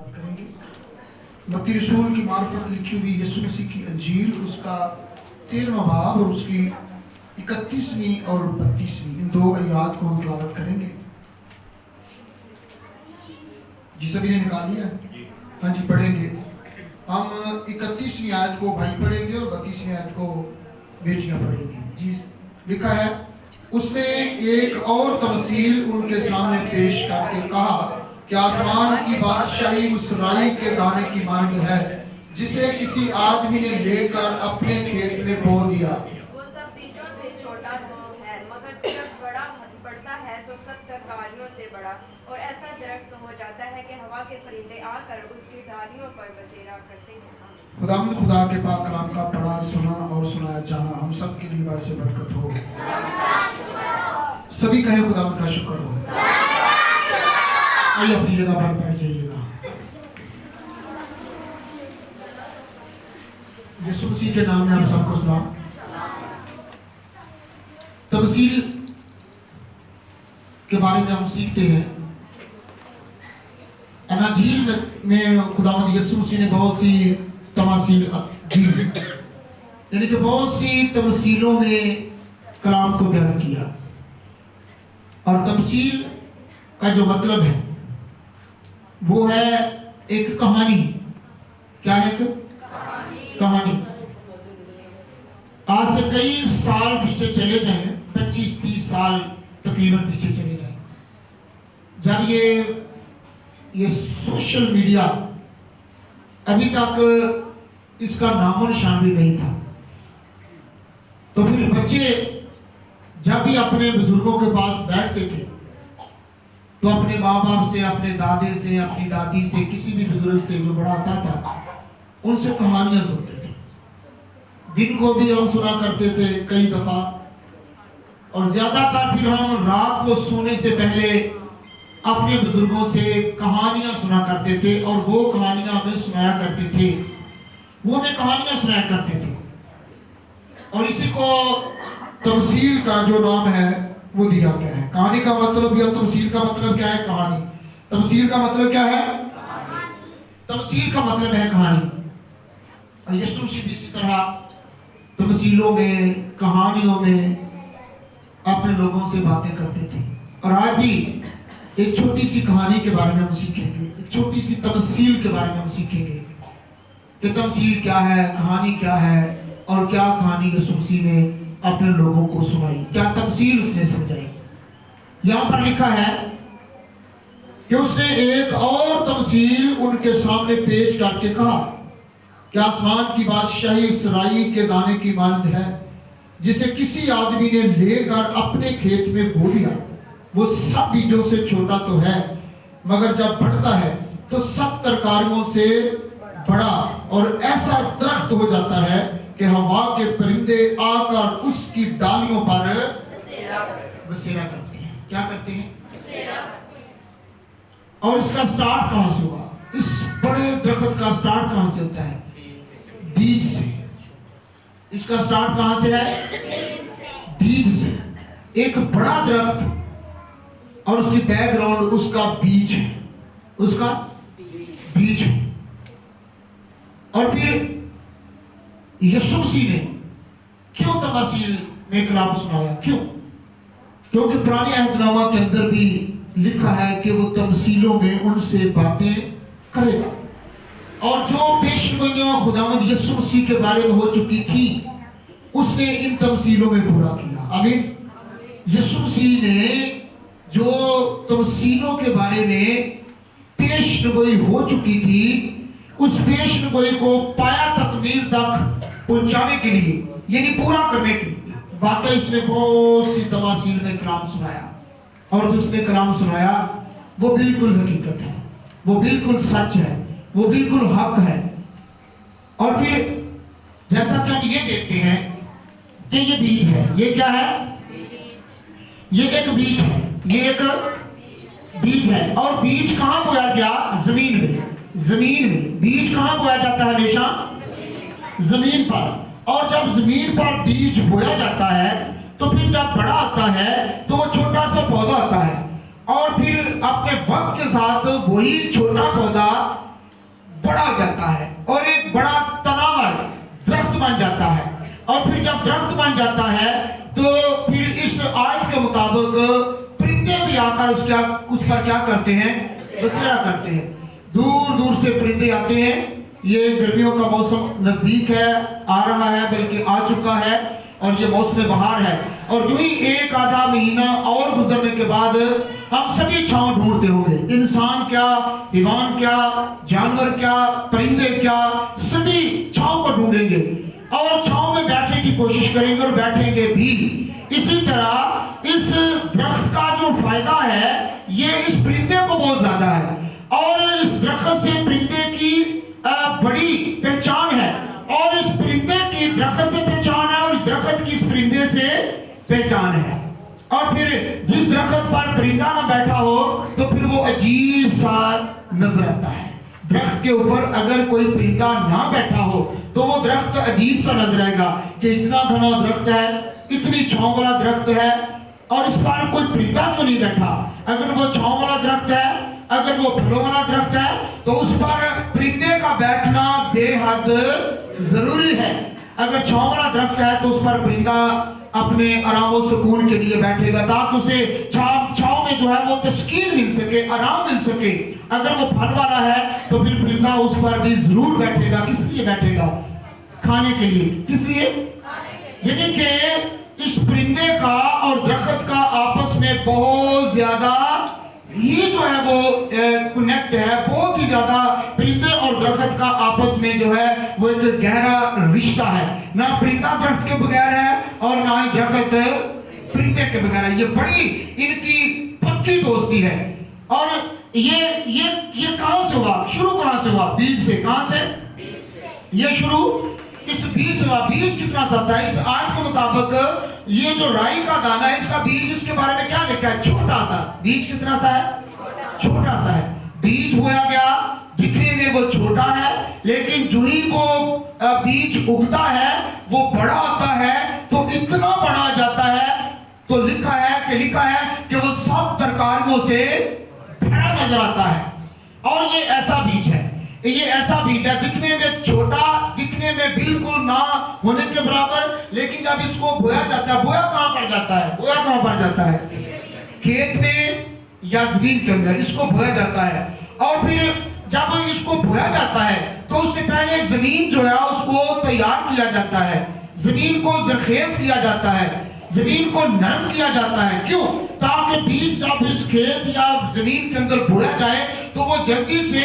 کریں گے متی رسول کی معرفت لکھی ہوئی یسوع مسیح کی انجیل، اس کا 13واں باب اور اس کی 31ویں اور 32ویں ان دو آیات کو ہم تلاوت کریں گے۔ جی سبھی نے نکال لیا؟ ہاں جی پڑھیں گے۔ ہم 31ویں آیت کو بھائی پڑھیں گے اور 32ویں آیت کو بیٹیاں پڑھیں گی۔ جی لکھا ہے، اس نے ایک اور تمثیل ان کے سامنے پیش کر کے کہا کہ آسمان کی بادشاہی اس رائی کے دانے کی مانند ہے جسے کسی آدمی نے لے کر اپنے کھیت میں بو دیا۔ وہ سب بیجوں سے چھوٹا تو ہے، مگر جب بڑا بڑھتا ہے تو سب ترکاریوں سے بڑا، اور ایسا درخت ہو جاتا ہے کہ ہوا کے پرندے آ کر اس کی ڈالیوں پر بسیرا کرتے ہیں۔ خدا کے پاک کلام کا پڑھا، سنا اور سنایا جانا ہم سب کے لیے باعث برکت ہو۔ سبھی کہیں خدا کا شکر ہو۔ آئیے اپنی جگہ پر بیٹھ جائیے گا۔ یسوع مسیح کے نام میں آپ سب کو سلام۔ تمثیل کے بارے میں ہم سیکھتے ہیں۔ اناجیل میں خداوند یسوع مسیح نے بہت سی تماثیل دی، یعنی کہ بہت سی تمثیلوں میں کلام کو بیان کیا، اور تمثیل کا جو مطلب ہے وہ ہے ایک کہانی۔ کیا ہے؟ ایک کہانی۔ آج سے کئی سال پیچھے چلے جائیں، 25-30 سال تقریباً پیچھے چلے جائیں، جب یہ سوشل میڈیا ابھی تک اس کا نام و نشان بھی نہیں تھا، تو پھر بچے جب بھی اپنے بزرگوں کے پاس بیٹھتے تھے تو اپنے ماں باپ سے، اپنے دادے سے، اپنی دادی سے، کسی بھی بزرگ سے جو بڑا آتا تھا ان سے کہانیاں سنتے تھے۔ دن کو بھی ہم سنا کرتے تھے کئی دفعہ، اور زیادہ تر پھر ہم رات کو سونے سے پہلے اپنے بزرگوں سے کہانیاں سنا کرتے تھے، اور وہ کہانیاں ہمیں سنایا کرتے تھے، وہ ہمیں کہانیاں سنایا کرتے تھے، اور اسی کو تمثیل کا جو نام ہے وہ دیا گیا ہے۔ کہانی کا مطلب یا تمثیل کا مطلب کیا ہے؟ کہانی۔ تمثیل کا مطلب کیا ہے؟ تمثیل کا مطلب ہے کہانی۔ اور یسوع مسیح بھی اسی طرح تمثیلوں میں، کہانیوں میں اپنے لوگوں سے باتیں کرتے تھے، اور آج بھی ایک چھوٹی سی کہانی کے بارے میں ہم سیکھیں گے، ایک چھوٹی سی تمثیل کے بارے میں ہم سیکھیں گے کہ تمثیل کیا ہے، کہانی کیا ہے، اور کیا کہانی یسوع مسیح نے اپنے لوگوں کو سنائی، کیا تمثیل اس نے سمجھائی۔ یہاں پر لکھا ہے کہ اس نے ایک اور تمثیل ان کے سامنے پیش کر کے کہا کہ آسمان کی بادشاہی اس رائی کے دانے کی مانند ہے جسے کسی آدمی نے لے کر اپنے کھیت میں بو دیا۔ وہ سب بیجوں سے چھوٹا تو ہے، مگر جب بڑھتا ہے تو سب ترکاریوں سے بڑا، اور ایسا درخت ہو جاتا ہے کہ ہوا کے پرندے آ کر اس کی ڈالیوں پر بسیرا کرتے ہیں۔ کیا کرتے ہیں؟ اور اس کا سٹارٹ کہاں سے ہوا؟ اس بڑے درخت کا سٹارٹ کہاں سے ہوتا ہے؟ بیج سے۔ اس کا سٹارٹ کہاں سے ہے؟ بیج سے۔ ایک بڑا درخت اور اس کی بیک گراؤنڈ اس کا بیج ہے، اس کا بیج ہے۔ اور پھر یسوع مسیح نے کیوں تمثیل میں کلام سنایا؟ کیوں؟ کیونکہ پرانے عہد نامہ کے اندر بھی لکھا ہے کہ وہ تمثیلوں میں ان سے باتیں کرے گا، اور جو پیشگوئیاں خداوند یسوع مسیح کے بارے میں ہو چکی تھی اس نے ان تمثیلوں میں پورا کیا۔ آمین۔ یسوع مسیح نے جو تمثیلوں کے بارے میں پیشگوئی ہو چکی تھی اس پیشگوئی کو پایا تکمیل تک پہنچانے کے لیے، یعنی پورا کرنے کے لیے واقعی اس نے بہت سی تماثیل میں کلام سنایا، اور جو اس نے کلام سنایا وہ بالکل حقیقت ہے، وہ بالکل سچ ہے، وہ بالکل حق ہے۔ اور پھر جیسا کہ ہم یہ دیکھتے ہیں کہ یہ بیج ہے، یہ کیا ہے؟ یہ ایک بیج ہے، یہ ایک بیج ہے، اور بیج کہاں بویا گیا؟ زمین میں۔ زمین میں بیج کہاں بویا جاتا ہے؟ ہمیشہ زمین پر۔ اور جب زمین پر بیج بویا جاتا ہے تو پھر جب بڑا آتا ہے تو وہ چھوٹا سا پودا آتا ہے، اور پھر اپنے وقت کے ساتھ وہی چھوٹا پودا بڑا ہو جاتا ہے اور ایک بڑا تناور درخت بن جاتا ہے. اور پھر جب درخت بن جاتا ہے تو پھر اس آیت کے مطابق پرندے بھی آ کر اس پر کیا کرتے ہیں؟ بسیرا کرتے ہیں. دور دور سے پرندے آتے ہیں. یہ گرمیوں کا موسم نزدیک ہے، آ رہا ہے، بلکہ آ چکا ہے، اور یہ موسم بہار ہے. اور جو ہی ایک آدھا مہینہ اور گزرنے کے بعد ہم سبھی چھاؤں ڈھونڈتے ہوں گے. انسان کیا، حیوان کیا، جانور کیا، پرندے کیا، سبھی چھاؤں کو ڈھونڈیں گے اور چھاؤں میں بیٹھنے کی کوشش کریں گے اور بیٹھیں گے بھی. اسی طرح اس درخت کا جو فائدہ ہے یہ اس پرندے کو بہت زیادہ ہے، اور اس درخت سے پرندے کی بڑی پہچان ہے، اور اس پرندے کی درخت سے پہچان ہے، اور اس درخت کی اس پرندے سے پہچان ہے. اور پھر جس درخت پر پرندہ نہ بیٹھا ہو تو پھر وہ عجیب سا نظر آتا ہے. درخت کے اوپر اگر کوئی پرندہ نہ بیٹھا ہو تو وہ درخت عجیب سا نظر آئے گا کہ اتنا گھنا درخت ہے، اتنی چھاؤں والا درخت ہے، اور اس پر کوئی پرندہ کیوں نہیں بیٹھا؟ اگر وہ چھاؤں والا درخت ہے، اگر وہ پھلوں والا درخت ہے تو اس پر پرندے کا بیٹھنا بے حد ضروری ہے. اگر چھاؤں والا درخت ہے تو اس پر پرندہ اپنے آرام و سکون کے لیے بیٹھے گا تاکہ اسے چھاؤں میں جو ہے وہ تسکین مل سکے، آرام مل سکے. اگر وہ پھل والا ہے تو پھر پرندہ اس پر بھی ضرور بیٹھے گا. کس لیے بیٹھے گا؟ کھانے کے لیے. کس لیے؟ یعنی کہ اس پرندے کا اور درخت کا آپس میں بہت زیادہ یہ جو ہے وہ کنیکٹ ہے، بہت ہی زیادہ پرندے اور درخت کا آپس میں جو ہے وہ ایک گہرا رشتہ ہے. نہ پرندہ درخت کے بغیر ہے اور نہ ہی درخت پرندے کے بغیر ہے. یہ بڑی ان کی پکی دوستی ہے. اور یہ کہاں سے ہوا؟ شروع کہاں سے ہوا؟ بیج سے. کہاں سے؟ یہ شروع اس بیج سے ہوا. بیج کتنا سا تھا؟ اس آیت کے مطابق یہ جو رائی کا دانہ ہے اس کا بیج، اس کے بارے میں کیا لکھا ہے؟ چھوٹا سا. بیج کتنا سا ہے؟ چھوٹا سا ہے. بیج ہوا کیا؟ دکھنے میں وہ چھوٹا ہے، لیکن جو ہی وہ بیج اگتا ہے وہ بڑا ہوتا ہے تو اتنا بڑا آ جاتا ہے. تو لکھا ہے کہ وہ سب ترکاریوں سے بھرا نظر آتا ہے. اور یہ ایسا بیج ہے، یہ ایسا بیج ہے دکھنے میں چھوٹا، دکھنے میں بالکل نہ ہونے کے برابر، لیکن جب اس کو بویا جاتا ہے، بویا کہاں پر جاتا ہے؟ بویا کہاں پر جاتا ہے؟ کھیت میں یا زمین کے اندر اس کو بویا جاتا ہے. اور پھر جب اس کو بویا جاتا ہے تو اس سے پہلے زمین جو ہے اس کو تیار کیا جاتا ہے، زمین کو زرخیز کیا جاتا ہے، زمین کو نرم کیا جاتا ہے. کیوں؟ تاکہ بیج جب اس کھیت یا زمین کے اندر بویا جائے تو وہ جلدی سے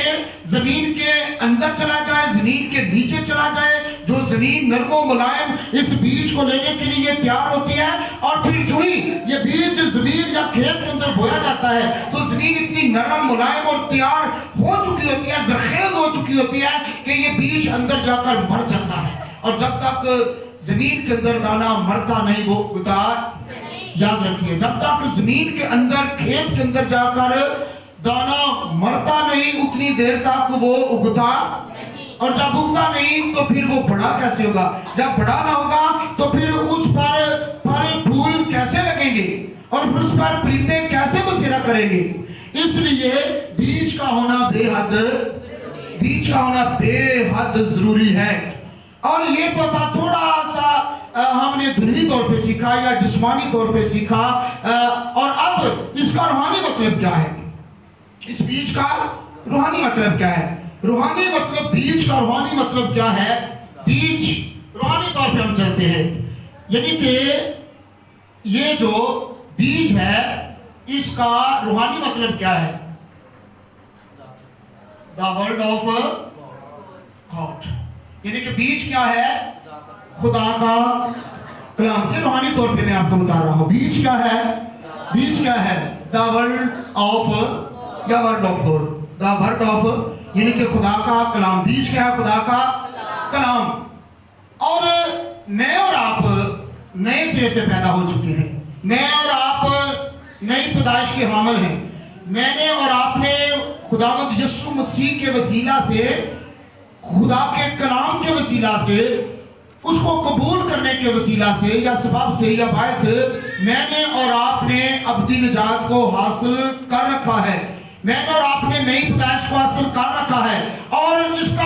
زمین کے اندر چلا جائے، زمین کے نیچے چلا جائے. جو زمین نرم و ملائم اس بیج کو لینے کے لیے تیار ہوتی ہے. اور پھر جو ہی یہ بیج زمین یا کھیت کے اندر بویا جاتا ہے تو زمین اتنی نرم ملائم اور تیار ہو چکی ہوتی ہے، زرخیز ہو چکی ہوتی ہے کہ یہ بیج اندر جا کر مر جاتا ہے. اور جب تک زمین کے اندر دانا مرتا نہیں وہ اگتا. یاد رکھیے، جب تک زمین کے اندر، کھیت کے اندر جا کر دانا مرتا نہیں اتنی دیر تک وہ اگتا. اور جب اگتا نہیں تو پھر وہ بڑا کیسے ہوگا؟ جب بڑا نہ ہوگا تو پھر اس پر پھل پھول کیسے لگیں گے اور پھر اس پر پرندے کیسے بسیرا کریں گے؟ اس لیے بیج کا ہونا بے حد ضروری ہے. اور یہ تو تھا تھوڑا سا ہم نے دنیوی طور پہ سیکھا یا جسمانی طور پہ سیکھا. اور اب اس کا روحانی مطلب کیا ہے؟ اس بیج کا روحانی مطلب کیا ہے؟ روحانی مطلب، بیج کا روحانی مطلب کیا ہے؟ بیج روحانی طور پہ ہم چلتے ہیں، یعنی کہ یہ جو بیج ہے اس کا روحانی مطلب کیا ہے؟ The word of God. یعنی کہ بیج کیا ہے؟ خدا کا کلام. یہ روحانی طور پہ میں آپ کو بتا رہا ہوں. بیج کیا ہے؟ بیج کیا ہے؟ The word of God. The word of یعنی کہ خدا کا کلام. بیج کیا ہے؟ خدا کا کلام. اور میں اور آپ نئے سرے سے پیدا ہو چکے ہیں. میں اور آپ نئی پیدائش کے حامل ہیں. میں نے اور آپ نے خداوند یسوع مسیح کے وسیلہ سے، خدا کے کلام کے وسیلہ سے، اس کو قبول کرنے کے وسیلہ سے یا سبب سے یا باعث میں نے اور آپ نے ابدی نجات کو حاصل کر رکھا ہے. میں نے اور آپ نے نئی پیدائش کو حاصل کر رکھا ہے. اور اس کا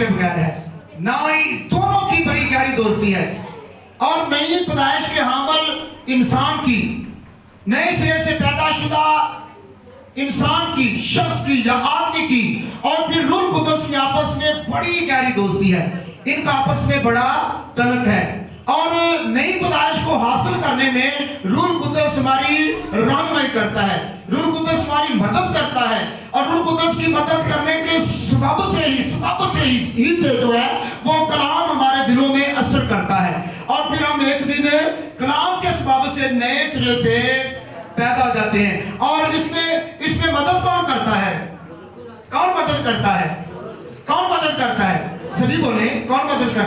کے بغیر ہے، نہ ہی دونوں کی بڑی گہری دوستی ہے۔ اور نئی پیدائش کے حامل انسان کی، نئے سرے سے پیدا شدہ انسان کی، شخص کی یا آدمی کی اور پھر روح القدس کی آپس میں بڑی گہری دوستی ہے، ان کا آپس میں بڑا تعلق ہے۔ اور نئی پیدائش کو حاصل کرنے میں روح القدس ہماری رہنمائی کرتا ہے، روح القدس ہماری مدد کرتا ہے، اور روح القدس کی مدد کرنے کے سبب سے ہی جو ہے وہ کلام ہمارے دلوں میں اثر کرتا ہے، اور پھر ہم ایک دن کلام کے سبب سے نئے سرے سے پیدا ہو جاتے ہیں۔ اور اس میں مدد کون کرتا ہے؟ کون مدد کرتا ہے؟ کون مدد کرتا ہے؟ سبھی بولیں، کون مدد کرتا ہے؟